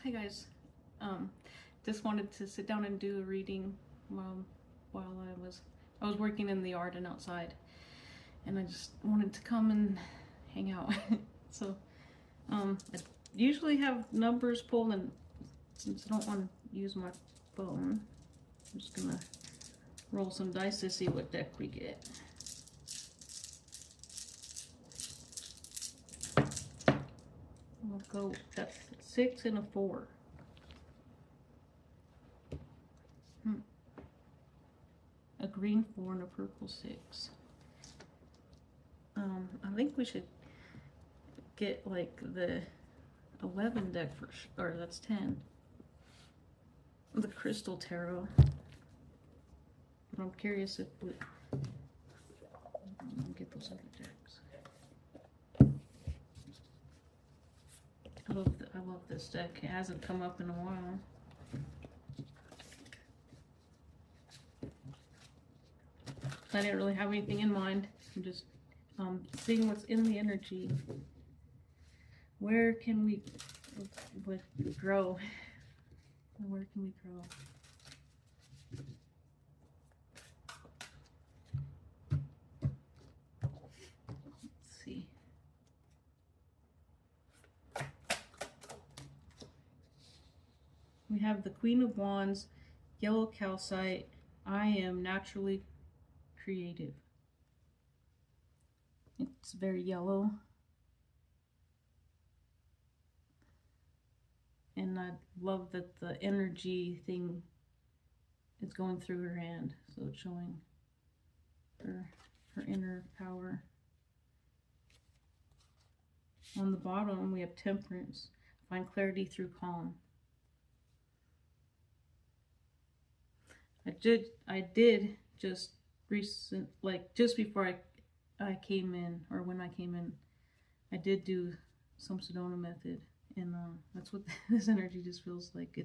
Hi guys. Just wanted to sit down and do a reading while I was working in the yard and outside, and I just wanted to come and hang out. So I usually have numbers pulled, and since I don't want to use my phone, I'm just gonna roll some dice to see what deck we get. We'll go, that's 6 and a 4. A green 4 and a purple 6. I think we should get like the 11 deck for or that's 10. The crystal tarot. But I'm curious if we get those other decks. I love this deck. It hasn't come up in a while. I didn't really have anything in mind. I'm just seeing what's in the energy. Where can we grow? Where can we grow? Let's see. We have the Queen of Wands, yellow calcite. I am naturally creative. It's very yellow. And I love that the energy thing is going through her hand. So it's showing her inner power. On the bottom, we have temperance. Find clarity through calm. I did just just before I came in, or when I came in, I did do some Sedona method, and that's what this energy just feels like.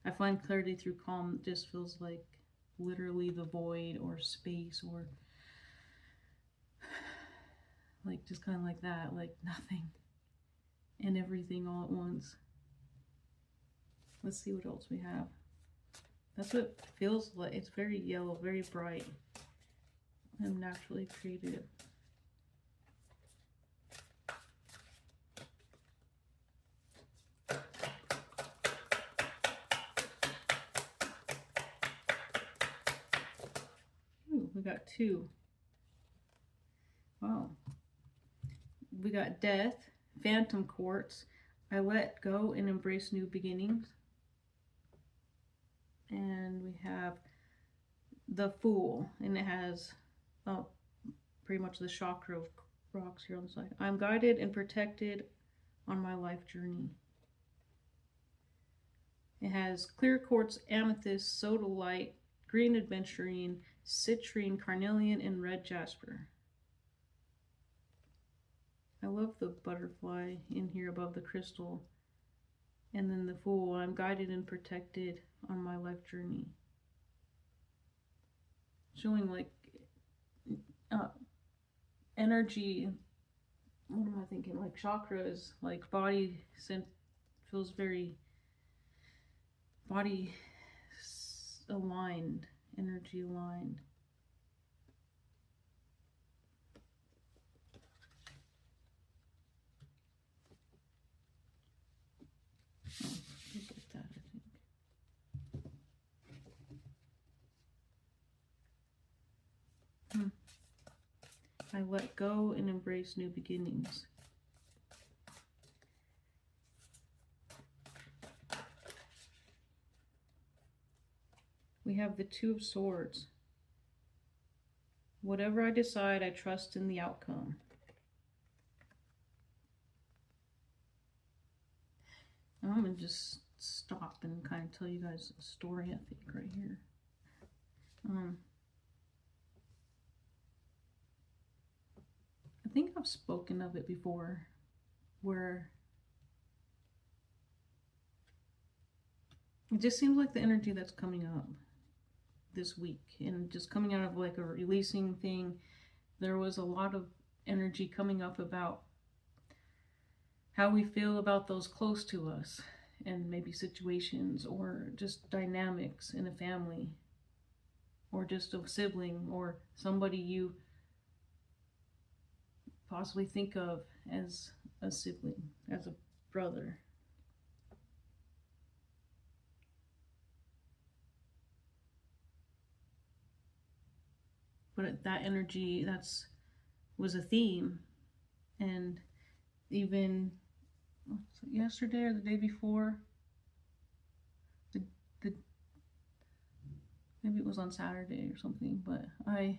I find clarity through calm. It just feels like literally the void or space, or like just kind of like that, like nothing and everything all at once. Let's see what else we have. That's what it feels like. It's very yellow, very bright. I'm naturally creative. Ooh, we got 2. Wow. We got death, phantom quartz. I let go and embrace new beginnings. And we have the Fool, and it has pretty much the chakra of rocks here on the side. I'm guided and protected on my life journey. It has clear quartz, amethyst, sodalite, green adventurine, citrine, carnelian, and red jasper. I love the butterfly in here above the crystal. And then the Fool, I'm guided and protected on my life journey. Showing like energy, what am I thinking? Like chakras, like body feels very body aligned, energy aligned. I let go and embrace new beginnings. We have the 2 of Swords. Whatever I decide, I trust in the outcome. I'm going to just stop and kind of tell you guys a story, I think, right here. I think I've spoken of it before, where it just seems like the energy that's coming up this week, and just coming out of like a releasing thing, there was a lot of energy coming up about how we feel about those close to us, and maybe situations or just dynamics in a family or just a sibling or somebody you possibly think of as a sibling, as a brother. But that energy, was a theme. And even yesterday or the day before, the maybe it was on Saturday or something, but I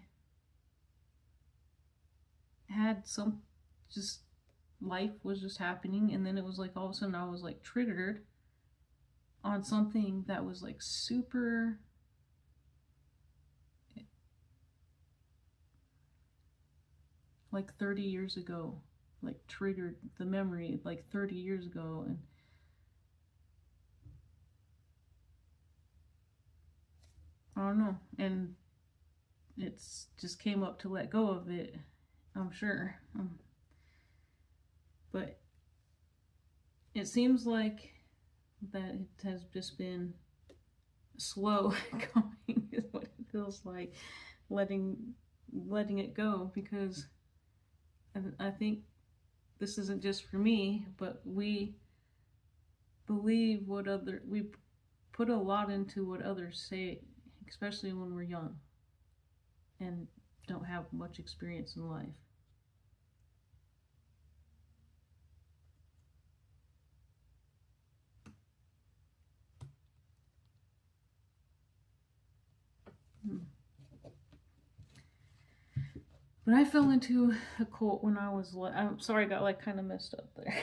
had just life was just happening, and then it was like all of a sudden I was like triggered on something that was like super like 30 years ago, like triggered the memory like 30 years ago, and I don't know, and it's just came up to let go of it, I'm sure. But it seems like that it has just been slow going is what it feels like, letting it go, because I think this isn't just for me, but we put a lot into what others say, especially when we're young and don't have much experience in life. But I fell into a cult when I was, I'm sorry, I got like kind of messed up there.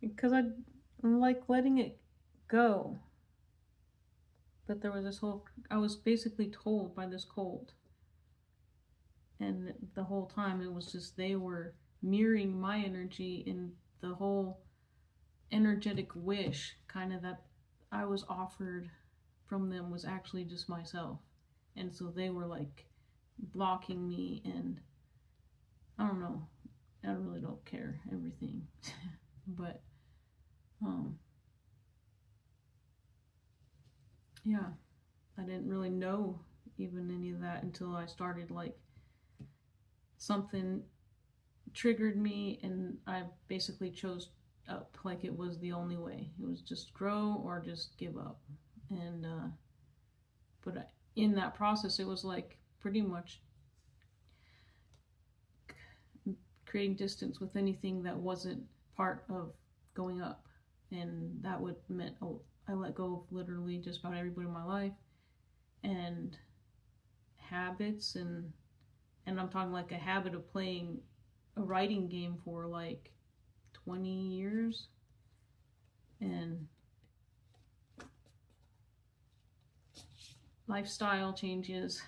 Because I'm like letting it go. But there was I was basically told by this cult. And the whole time it was just, they were mirroring my energy, and the whole energetic wish kind of that I was offered from them was actually just myself. And so they were like blocking me, and I don't know, I really don't care everything. But yeah, I didn't really know even any of that until I started, like, something triggered me, and I basically chose up, like it was the only way. It was just grow or just give up. And but in that process, it was like pretty much creating distance with anything that wasn't part of going up, and that would meant I let go of literally just about everybody in my life, and habits, and I'm talking like a habit of playing a writing game for like 20 years, and lifestyle changes,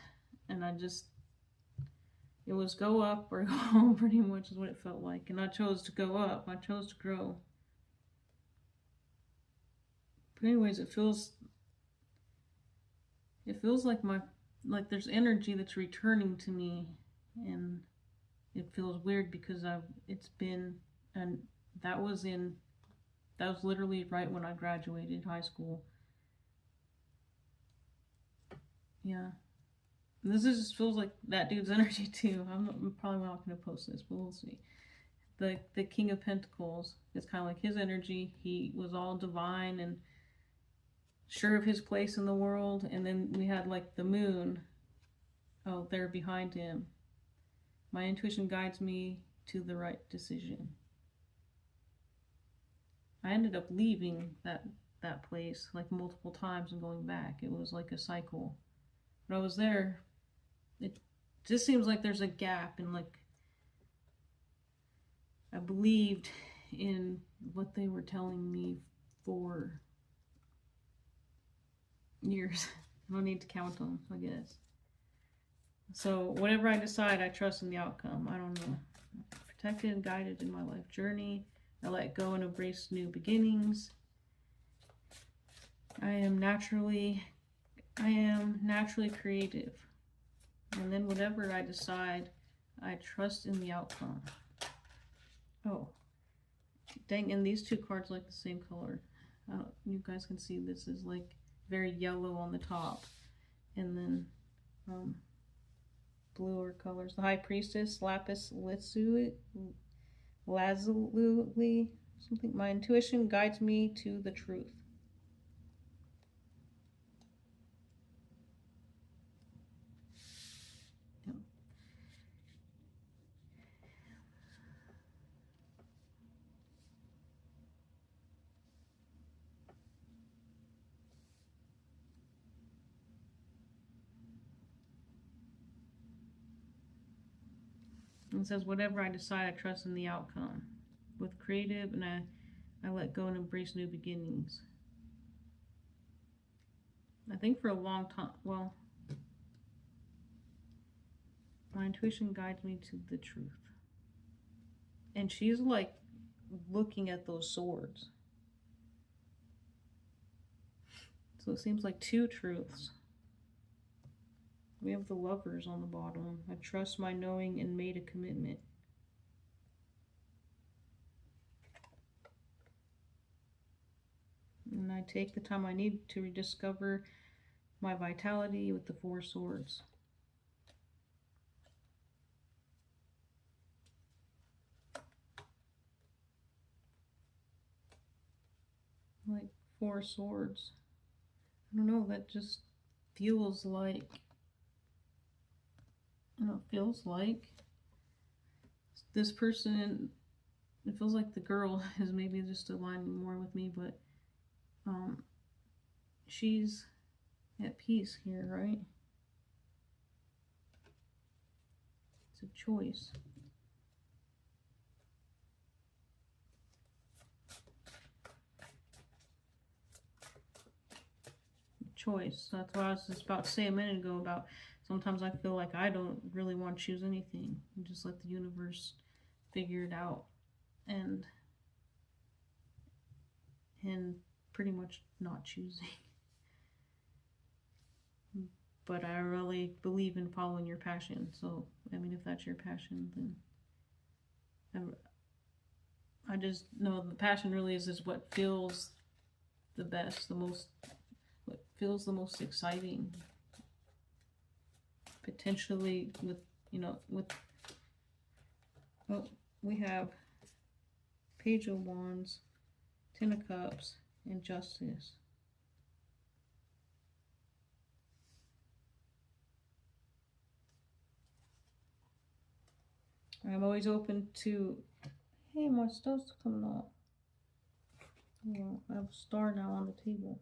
and it was go up or go home, pretty much is what it felt like. And I chose to go up. I chose to grow. But anyways, it feels like there's energy that's returning to me, and it feels weird because it's been, and that was literally right when I graduated high school. Yeah. This just feels like that dude's energy too. I'm probably not going to post this, but we'll see. The King of Pentacles is kind of like his energy. He was all divine and sure of his place in the world. And then we had like the moon out there behind him. My intuition guides me to the right decision. I ended up leaving that place like multiple times and going back. It was like a cycle. But I was there. It just seems like there's a gap in, like, I believed in what they were telling me for years. I don't need to count them, I guess. So whatever I decide, I trust in the outcome. I don't know. Protected and guided in my life journey. I let go and embrace new beginnings. I am naturally creative. And then whatever I decide, I trust in the outcome. Oh, Dang, and these two cards like the same color. You guys can see this is like very yellow on the top, and then bluer colors. The High Priestess, Lapis Lazuli, something. My intuition guides me to the truth. It says, whatever I decide, I trust in the outcome. With creative, and I let go and embrace new beginnings. I think for a long time, well, my intuition guides me to the truth. And she's like looking at those swords. So it seems like two truths. We have the Lovers on the bottom. I trust my knowing and made a commitment. And I take the time I need to rediscover my vitality with the Four Swords. Like Four Swords. I don't know, that just feels like, feels like this person, it feels like the girl is maybe just aligning more with me, but she's at peace here, right? It's a choice. Choice. That's what I was just about to say a minute ago about sometimes I feel like I don't really want to choose anything. You just let the universe figure it out and pretty much not choosing. But I really believe in following your passion. So, I mean, if that's your passion, then I just know the passion really is what feels the best, what feels the most exciting. Potentially with, well, we have Page of Wands, Ten of Cups, and Justice. I'm always open to, hey, my stuff's coming off. Well, I have a star now on the table.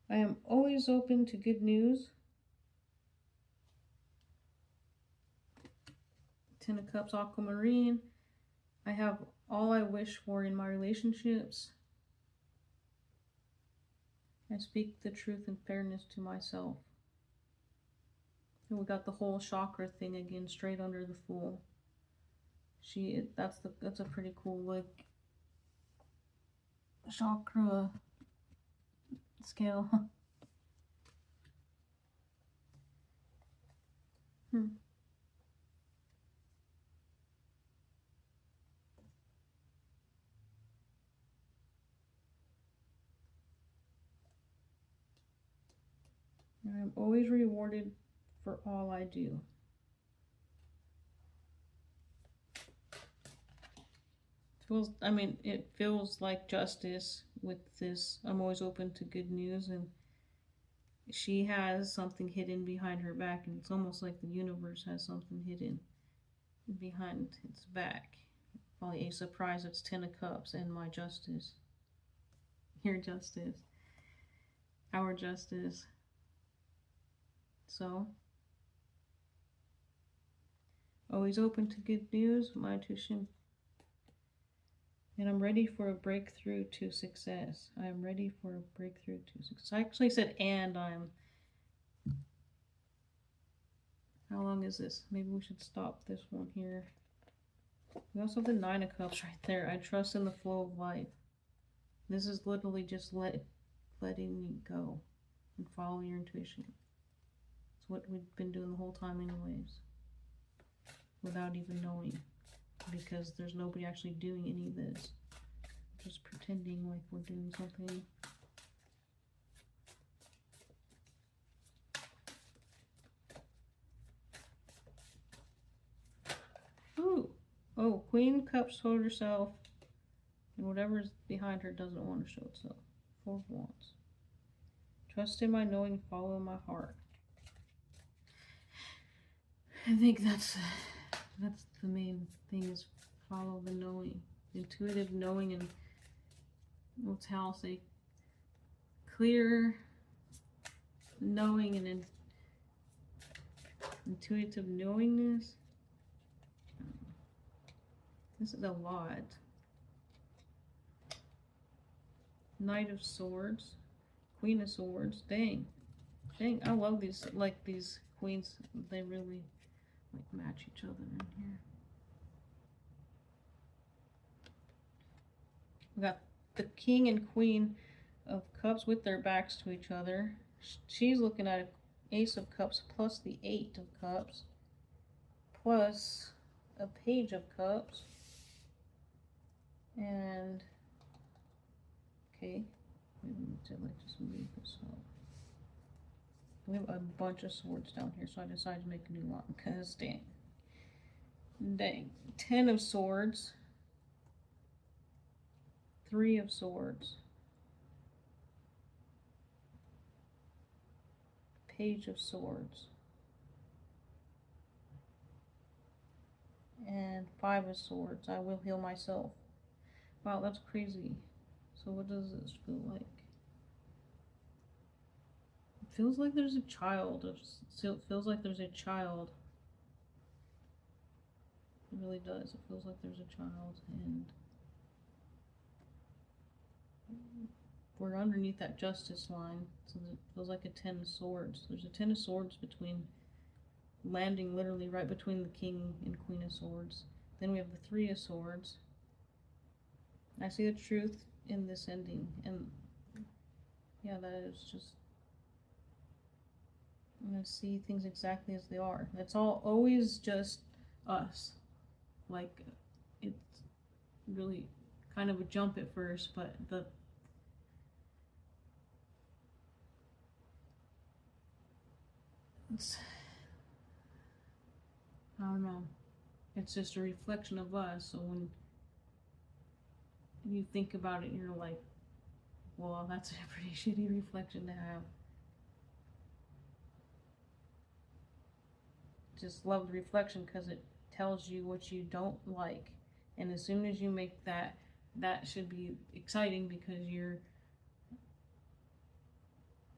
I am always open to good news. Ten of Cups, Aquamarine. I have all I wish for in my relationships. I speak the truth and fairness to myself. And we got the whole chakra thing again, straight under the Fool. That's a pretty cool like chakra scale. I'm always rewarded for all I do. It feels like Justice with this. I'm always open to good news, and she has something hidden behind her back, and it's almost like the universe has something hidden behind its back. Probably a surprise. It's Ten of Cups and my Justice. Your Justice. Our Justice. So, always open to good news, my intuition. And I'm ready for a breakthrough to success. I am ready for a breakthrough to success. I actually said, and I'm. How long is this? Maybe we should stop this one here. We also have the Nine of Cups right there. I trust in the flow of life. This is literally just letting me go and follow your intuition. It's what we've been doing the whole time anyways, without even knowing. because there's nobody actually doing any of this. Just pretending like we're doing something. Ooh. Oh, Queen of Cups told herself, and whatever's behind her doesn't want to show itself. Four of Wands. Trust in my knowing, follow my heart. I think that's the main thing, is follow the knowing. Intuitive knowing, and what's how I'll say clear knowing and intuitive knowingness. This is a lot. Knight of Swords, Queen of Swords. Dang, I love these, like these queens. They really like match each other in here. We got the King and Queen of Cups with their backs to each other. She's looking at an Ace of Cups plus the 8 of Cups plus a Page of Cups. And okay, maybe we need to like just move this up. We have a bunch of swords down here, so I decided to make a new line because dang. 10 of Swords, 3 of Swords, Page of Swords, and 5 of Swords. I will heal myself. Wow, that's crazy. So what does this feel like? It feels like there's a child. It feels like there's a child. It really does. It feels like there's a child, and we're underneath that justice line, so it feels like a 10 of Swords. There's a 10 of Swords between, landing literally right between the King and Queen of Swords. Then we have the 3 of Swords. I see the truth in this ending, and yeah, that is just, I'm gonna see things exactly as they are. It's all always just us. Like, it's really kind of a jump at first, but I don't know. It's just a reflection of us. So when you think about it, you're like, well, that's a pretty shitty reflection to have. Just love the reflection because it tells you what you don't like. And as soon as you make that should be exciting, because you're,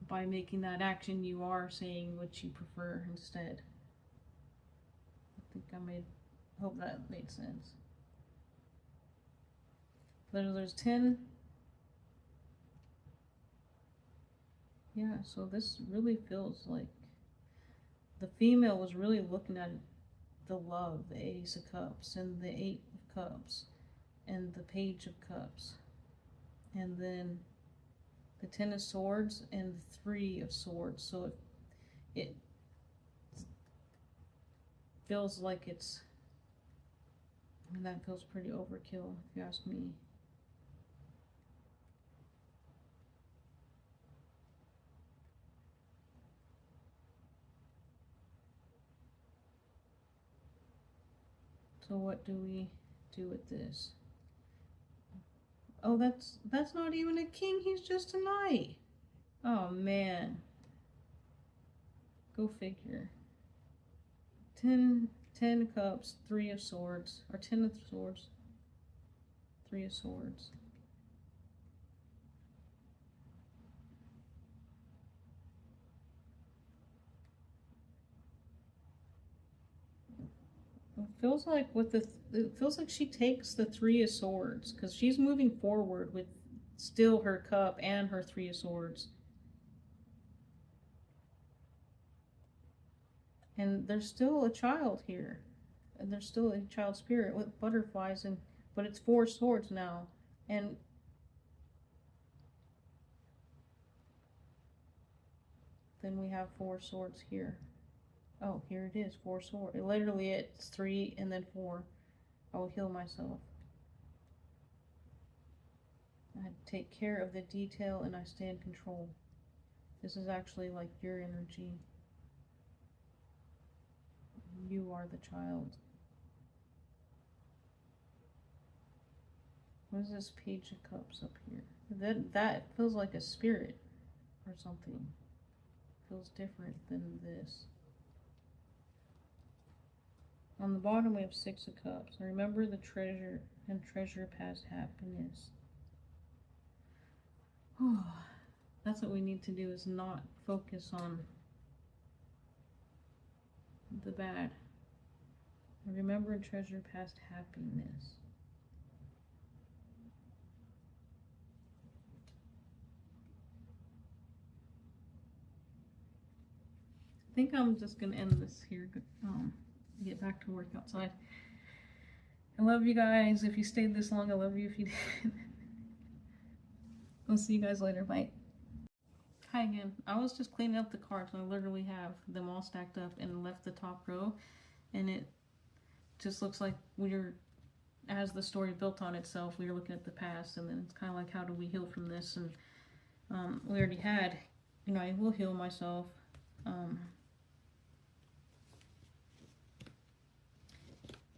by making that action, you are saying what you prefer instead. I think hope that made sense. There's 10. Yeah, so this really feels like the female was really looking at the love, the Ace of Cups and the 8 of Cups and the Page of Cups, and then the 10 of Swords and the 3 of Swords. So it feels like it's, I mean, that feels pretty overkill if you ask me. So what do we do with this? Oh, that's not even a king, he's just a knight. Oh man. Go figure. 10 cups, 3 of swords, or 10 of swords, 3 of swords. It feels like it feels like she takes the 3 of swords, because she's moving forward with still her cup and her 3 of swords. And there's still a child here. And there's still a child spirit with butterflies, but it's 4 swords now. And then we have 4 swords here. Oh, here it is, 4 swords. Literally it's 3 and then 4. I will heal myself. I take care of the detail and I stay in control. This is actually like your energy. You are the child. What is this Page of Cups up here? That feels like a spirit or something. Feels different than this. On the bottom we have Six of Cups. Remember the treasure and treasure past happiness. Oh, that's what we need to do, is not focus on the bad. Remember and treasure past happiness. I think I'm just gonna end this here. Get back to work outside. I love you guys. If you stayed this long, I love you if you did. I'll see you guys later. Bye. Hi again. I was just cleaning up the cards. I literally have them all stacked up and left the top row, and it just looks like as the story built on itself, we were looking at the past, and then it's kind of like, how do we heal from this? And we already had, I will heal myself.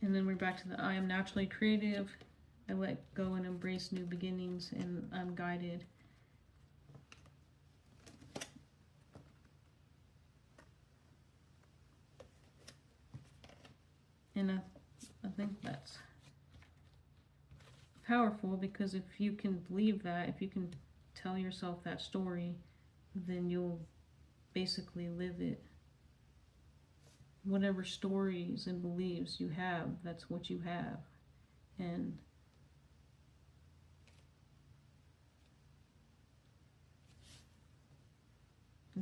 And then we're back to the I am naturally creative. I let go and embrace new beginnings, and I'm guided. And I think that's powerful, because if you can believe that, if you can tell yourself that story, then you'll basically live it. Whatever stories and beliefs you have, that's what you have. And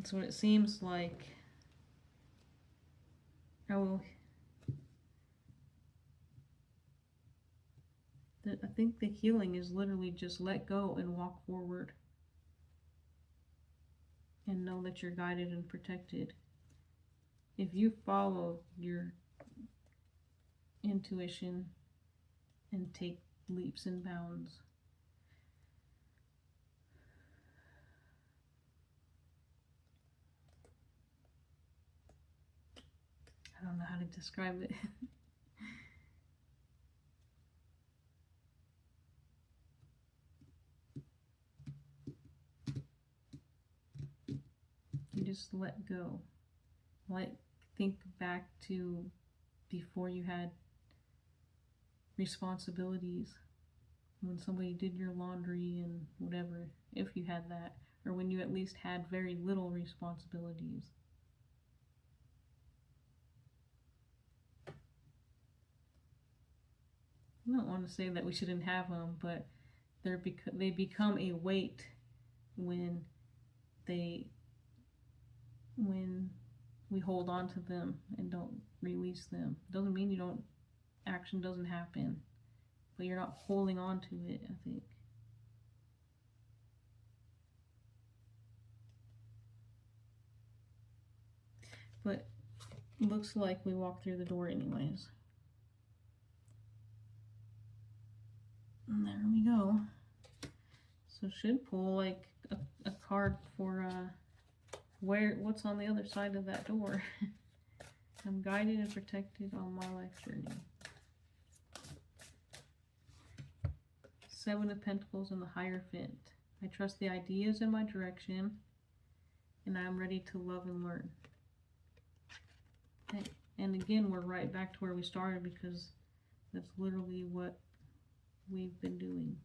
so it seems like I think the healing is literally just let go and walk forward and know that you're guided and protected. If you follow your intuition and take leaps and bounds. I don't know how to describe it. You just let go. Think back to before you had responsibilities, when somebody did your laundry and whatever, if you had that, or when you at least had very little responsibilities. I don't want to say that we shouldn't have them, but they become a weight when we hold on to them and don't release them. Doesn't mean action doesn't happen, but you're not holding on to it, I think. But it looks like we walked through the door anyways. And there we go. So should pull like a card for what's on the other side of that door. I'm guided and protected on my life journey. Seven of Pentacles and the Hierophant. I trust the ideas in my direction, and I'm ready to love and learn. Okay. And again, we're right back to where we started, because that's literally what we've been doing.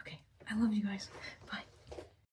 Okay, I love you guys. Bye.